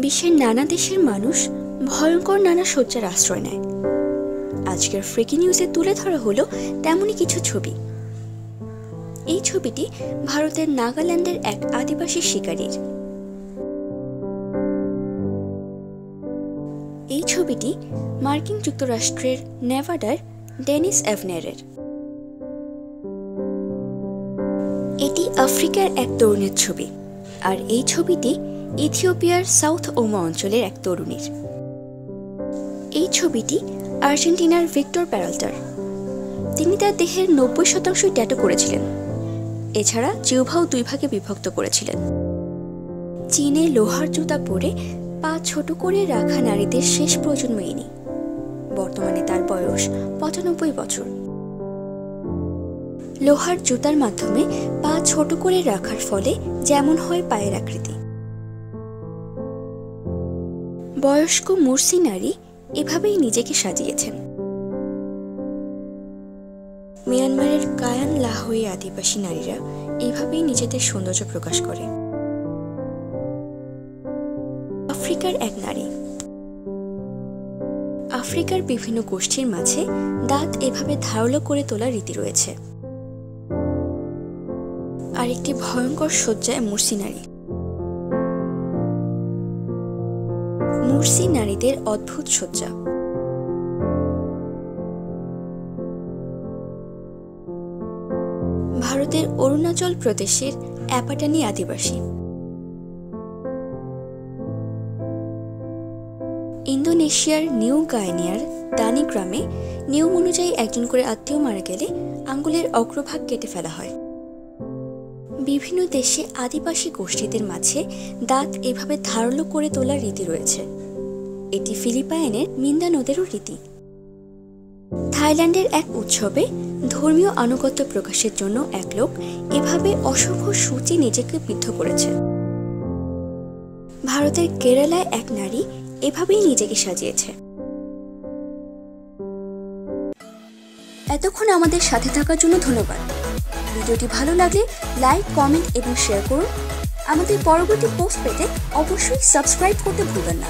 বিশ্বের নানা দেশের মানুষ ভয়ঙ্কর নানা শয্যার আশ্রয় নেয়। আজকের ফ্রিকি নিউজে তুলে ধরা হলো তেমনই কিছু ছবি। এই ছবিটি ভারতের নাগাল্যান্ডের এক আদিবাসী শিকারীর। এই ছবিটি মার্কিন যুক্তরাষ্ট্রের নেভাডার ডেনিস এভনেরের। এটি আফ্রিকার এক তরুণের ছবি, আর এই ছবিটি ইথিওপিয়ার সাউথ ওমা অঞ্চলের এক তরুণীর। এই ছবিটি আর্জেন্টিনার ভিক্টর পেরাল্টার। তিনি তার দেহের 90% ট্যাটু করেছিলেন। এছাড়া জিহ্বাও 2 ভাগে বিভক্ত করেছিলেন। চীনে লোহার জুতা পরে পা ছোট করে রাখা নারীদের শেষ প্রজন্ম ইনি। বর্তমানে তার বয়স 95 বছর। লোহার জুতার মাধ্যমে পা ছোট করে রাখার ফলে যেমন হয় পায়ের আকৃতি। বয়স্ক মুরসি নারী এভাবেই নিজেকে সাজিয়েছেন। মিয়ানমারের কায়ান লাহোই আদিবাসী নারীরা এইভাবেই নিজেদের সৌন্দর্য প্রকাশ করে। আফ্রিকার এক নারী। আফ্রিকার বিভিন্ন গোষ্ঠীর মাঝে দাঁত এভাবে ধারালো করে তোলার রীতি রয়েছে। আরেকটি ভয়ঙ্কর শয্যায় মুরসি নারী। মুরসি নারীদের অদ্ভুত শয্যা। ভারতের অরুণাচল প্রদেশের অ্যাপাটানি আদিবাসী। ইন্দোনেশিয়ার নিউ গাইনিয়ার দানি গ্রামে নিয়ম অনুযায়ী একজন করে আত্মীয় মারা গেলে আঙ্গুলের অগ্রভাগ কেটে ফেলা হয়। বিভিন্ন দেশে আদিবাসী গোষ্ঠীদের মাঝে দাঁত এভাবে ধারালো করে তোলার রীতি রয়েছে। এটি ফিলিপাইনের মিন্দানোদেরও রীতি। থাইল্যান্ডের এক উৎসবে ধর্মীয় আনুগত্য প্রকাশের জন্য এক লোক এভাবে অসংখ্য সূচি নিজেকে বিদ্ধ করেছে। ভারতের কেরালায় এক নারী এভাবেই নিজেকে সাজিয়েছে। এতক্ষণ আমাদের সাথে থাকার জন্য ধন্যবাদ। ভিডিওটি ভালো লাগলে লাইক, কমেন্ট এবং শেয়ার করুন। আমাদের পরবর্তী পোস্ট পেতে অবশ্যই সাবস্ক্রাইব করতে ভুলবেন না।